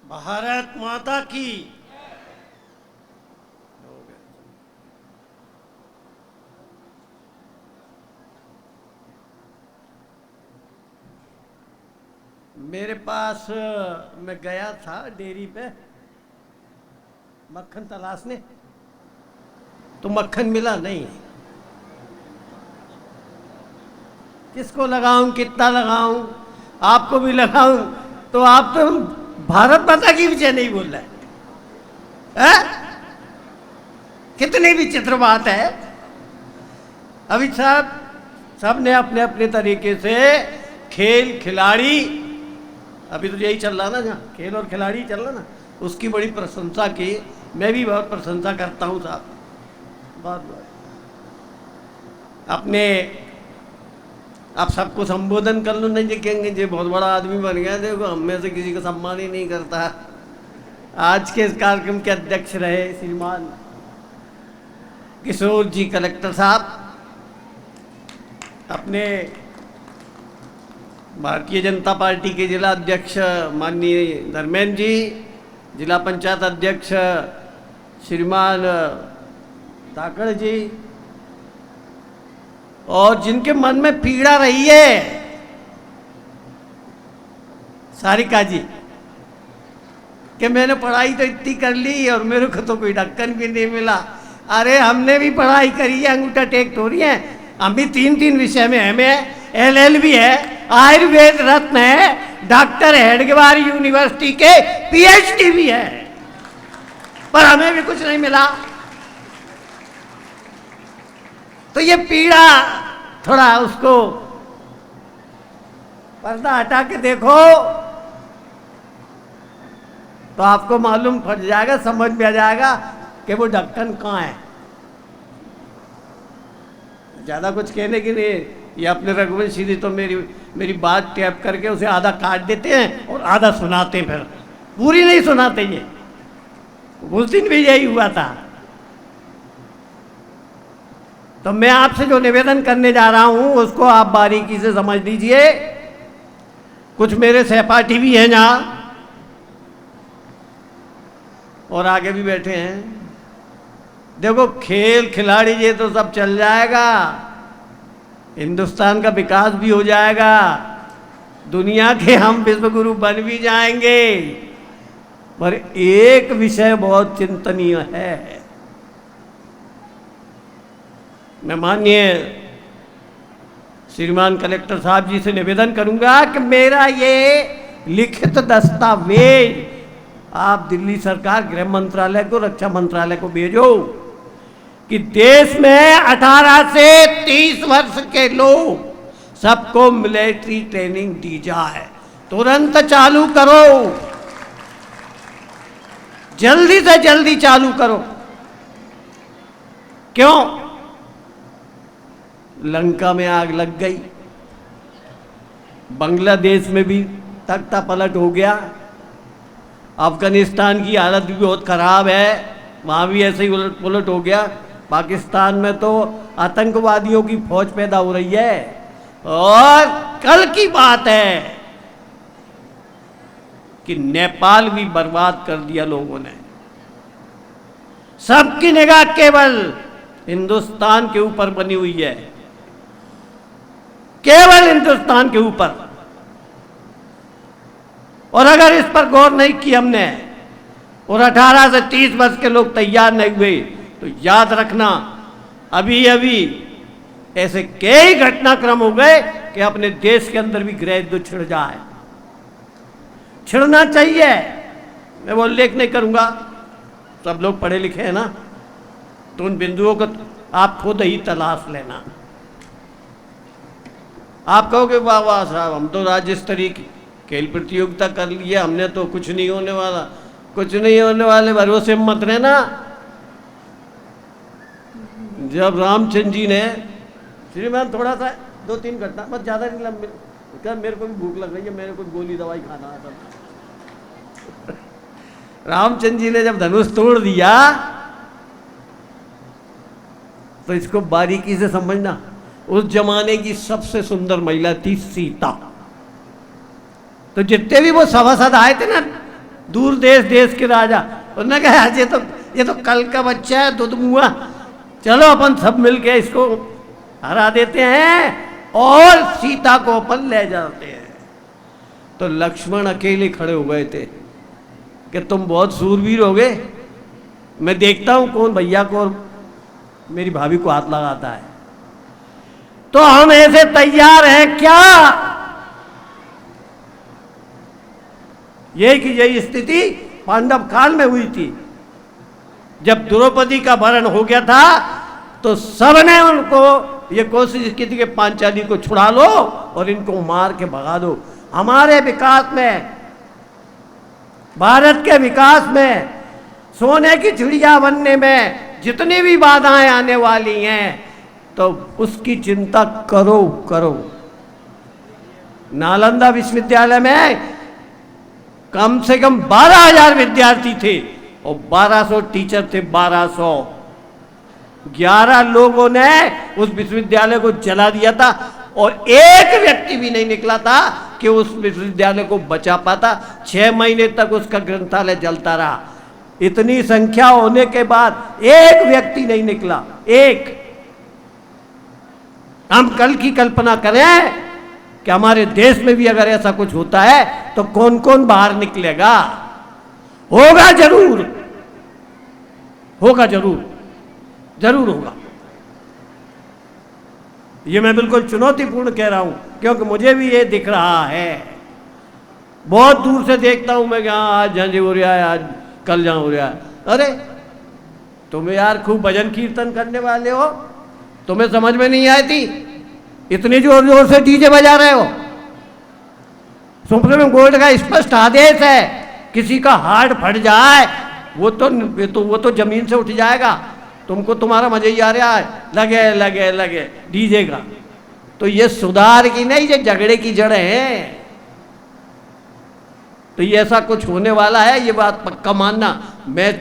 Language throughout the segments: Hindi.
भारत माता की। मेरे पास मैं गया था डेयरी पे मक्खन तलाशने, तो मक्खन मिला नहीं। किसको लगाऊं, कितना लगाऊं, आपको भी लगाऊं, तो आप तो भारत माता की विजय नहीं बोल रहे हैं। कितनी विचित्र बात है। अमित साहब सब ने अपने अपने तरीके से खेल खिलाड़ी, अभी तो यही चल रहा ना, जहाँ खेल और खिलाड़ी चल रहा ना, उसकी बड़ी प्रशंसा की। मैं भी बहुत प्रशंसा करता हूँ साहब, बहुत बहुत। अपने आप सबको संबोधन कर लो, नहीं देखेंगे ये बहुत बड़ा आदमी बन गया, देखो हम में से किसी का सम्मान ही नहीं करता। आज के इस कार्यक्रम के अध्यक्ष रहे श्रीमान किशोर जी कलेक्टर साहब, अपने भारतीय जनता पार्टी के जिला अध्यक्ष माननीय धर्मेंद्र जी, जिला पंचायत अध्यक्ष श्रीमान ताकड़ जी, और जिनके मन में पीड़ा रही है सारिका जी, कि मैंने पढ़ाई तो इतनी कर ली और मेरे को तो कोई ढक्कन भी नहीं मिला। अरे हमने भी पढ़ाई करी है, अंगूठा टेक थोड़ी है। हम भी तीन विषय में हमें LLB है, आयुर्वेद रत्न है, डॉक्टर हेडगेवार यूनिवर्सिटी के PhD भी है, पर हमें भी कुछ नहीं मिला। तो ये पीड़ा थोड़ा उसको पर्दा हटा के देखो तो आपको मालूम पड़ जाएगा, समझ में आ जाएगा कि वो ढक्कन कहाँ है। ज़्यादा कुछ कहने की नहीं। ये अपने रघुवंशी जी तो मेरी बात टैप करके उसे आधा काट देते हैं और आधा सुनाते हैं, फिर पूरी नहीं सुनाते। ये उस दिन भी यही हुआ था। तो मैं आपसे जो निवेदन करने जा रहा हूं उसको आप बारीकी से समझ लीजिए। कुछ मेरे सहपाठी भी हैं यहाँ और आगे भी बैठे हैं। देखो खेल खिलाड़ी ये तो सब चल जाएगा, हिंदुस्तान का विकास भी हो जाएगा, दुनिया के हम विश्वगुरु बन भी जाएंगे, पर एक विषय बहुत चिंतनीय है। मैं माननीय श्रीमान कलेक्टर साहब जी से निवेदन करूंगा कि मेरा ये लिखित दस्तावेज आप दिल्ली सरकार, गृह मंत्रालय को, रक्षा मंत्रालय को भेजो कि देश में 18 से 30 वर्ष के लोग सबको मिलिट्री ट्रेनिंग दी जाए। तुरंत चालू करो, जल्दी से जल्दी चालू करो। क्यों? लंका में आग लग गई, बांग्लादेश में भी तख्ता पलट हो गया, अफगानिस्तान की हालत भी बहुत खराब है, वहाँ भी ऐसे ही उलट पुलट हो गया। पाकिस्तान में तो आतंकवादियों की फौज पैदा हो रही है। और कल की बात है कि नेपाल भी बर्बाद कर दिया लोगों ने। सबकी निगाह केवल हिंदुस्तान के ऊपर बनी हुई है, केवल हिंदुस्तान के ऊपर। और अगर इस पर गौर नहीं की हमने और 18 से 30 वर्ष के लोग तैयार नहीं हुए तो याद रखना अभी अभी ऐसे कई घटनाक्रम हो गए कि अपने देश के अंदर भी गृह युद्ध छिड़ जाए। छिड़ना चाहिए, मैं वो उल्लेख नहीं करूंगा, सब लोग पढ़े लिखे हैं ना, तो उन बिंदुओं को आप खुद ही तलाश लेना। आप कहोगे वाह वाह साहब हम तो राज्य स्तरीय खेल प्रतियोगिता कर लिया, हमने तो कुछ नहीं होने वाला, कुछ नहीं होने वाले भरोसे मत रहना। जब रामचंद्र जी ने, श्रीमान थोड़ा सा 2-3 घटना, बस ज़्यादा नहीं लंबी, क्या मेरे को भी भूख लग रही है, मेरे को गोली दवाई खाना आता। रामचंद्र जी ने जब धनुष तोड़ दिया तो इसको बारीकी से समझना। उस जमाने की सबसे सुंदर महिला थी सीता। तो जितने भी वो सभासद आए थे ना दूर देश देश के राजा। उन्होंने कहा ये तो कल का बच्चा है, दूध मुआ, चलो अपन सब मिलके इसको हरा देते हैं और सीता को अपन ले जाते हैं। तो लक्ष्मण अकेले खड़े हो गए थे कि तुम बहुत सूरवीर हो गए, मैं देखता हूं कौन भैया को और मेरी भाभी को हाथ लगाता है। तो हम ऐसे तैयार हैं क्या? यही स्थिति पांडव काल में हुई थी। जब द्रौपदी का वरण हो गया था तो सबने उनको ये कोशिश की थी कि पांचाली को छुड़ा लो और इनको मार के भगा दो। हमारे विकास में, भारत के विकास में, सोने की चिड़िया बनने में जितनी भी बाधाएं आने वाली हैं तो उसकी चिंता करो। नालंदा विश्वविद्यालय में कम से कम 12,000 विद्यार्थी थे और 1200 टीचर थे। 1200, 11 लोगों ने उस विश्वविद्यालय को जला दिया था और एक व्यक्ति भी नहीं निकला था कि उस विश्वविद्यालय को बचा पाता। 6 महीने तक उसका ग्रंथालय जलता रहा। इतनी संख्या होने के बाद एक व्यक्ति नहीं निकला, एक। हम कल की कल्पना करें कि हमारे देश में भी अगर ऐसा कुछ होता है तो कौन कौन बाहर निकलेगा? होगा जरूर, जरूर होगा। ये मैं बिल्कुल चुनौतीपूर्ण कह रहा हूं क्योंकि मुझे भी ये दिख रहा है। बहुत दूर से देखता हूं मैं कि आज जंज हो रहा है, आज कल जहां हो रहा है। अरे तुम यार खूब भजन कीर्तन करने वाले हो, तुम्हें समझ में नहीं आई थी? इतनी जोर जोर से डीजे बजा रहे हो। सुप्रीम कोर्ट का स्पष्ट आदेश है, किसी का हार्ट फट जाए वो तो जमीन से उठ जाएगा। तुमको तुम्हारा मजा ही आ रहा है, लगे डीजे का। तो ये सुधार की नहीं, ये झगड़े की जड़ है। तो ये ऐसा कुछ होने वाला है, ये बात पक्का मानना। मैं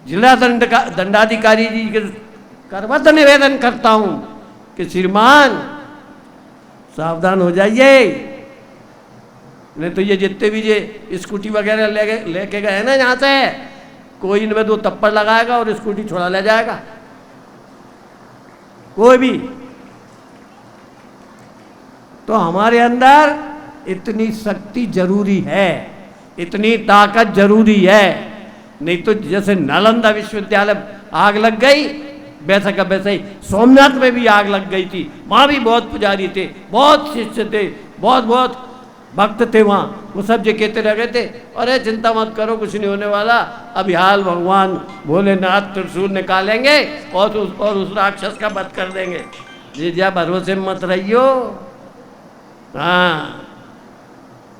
जिला दंडाधिकारी जी के करवत निवेदन करता हूं कि श्रीमान सावधान हो जाइए, नहीं तो ये जितने भी ये स्कूटी वगैरह लेके गए ना यहाँ से, कोई इनमें 2 थप्पड़ लगाएगा और स्कूटी छुड़ा ले जाएगा, कोई भी। तो हमारे अंदर इतनी शक्ति जरूरी है, इतनी ताकत जरूरी है। नहीं तो जैसे नालंदा विश्वविद्यालय आग लग गई, वैसा का वैसे ही सोमनाथ में भी आग लग गई थी। वहां भी बहुत पुजारी थे, बहुत शिष्य थे, बहुत भक्त थे। वहां वो सब जो कहते रह गए थे, अरे चिंता मत करो, कुछ नहीं होने वाला, अभी हाल भगवान भोलेनाथ त्रिशूल निकालेंगे और उस राक्षस का वध कर देंगे। जी जा भरोसे मत रहियो, हाँ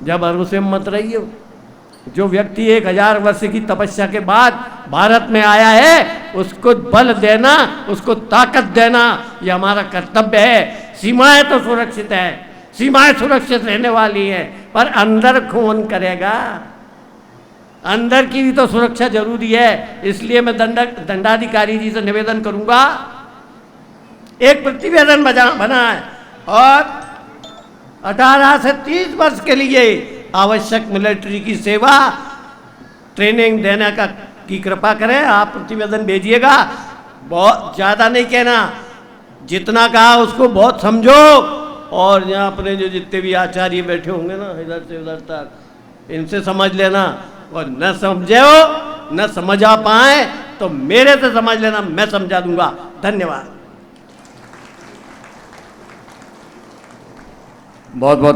जा भरोसे मत रहियो। जो व्यक्ति 1000 वर्ष की तपस्या के बाद भारत में आया है, उसको बल देना, उसको ताकत देना, ये हमारा कर्तव्य है। सीमाएं तो सुरक्षित है, सीमाएं सुरक्षित रहने वाली हैं, पर अंदर कौन करेगा? अंदर की भी तो सुरक्षा जरूरी है। इसलिए मैं दंडाधिकारी जी से निवेदन करूंगा, एक प्रतिवेदन बना है और 18 से 30 वर्ष के लिए आवश्यक मिलिट्री की सेवा ट्रेनिंग देने की कृपा करें। आप प्रतिवेदन भेजिएगा, बहुत ज़्यादा नहीं कहना, जितना कहा उसको बहुत समझो। और यहाँ अपने जो जितने भी आचार्य बैठे होंगे ना, इधर से उधर तक, इनसे समझ लेना। और न समझे हो, न समझा पाए तो मेरे से समझ लेना, मैं समझा दूंगा। धन्यवाद। बहुत बहुत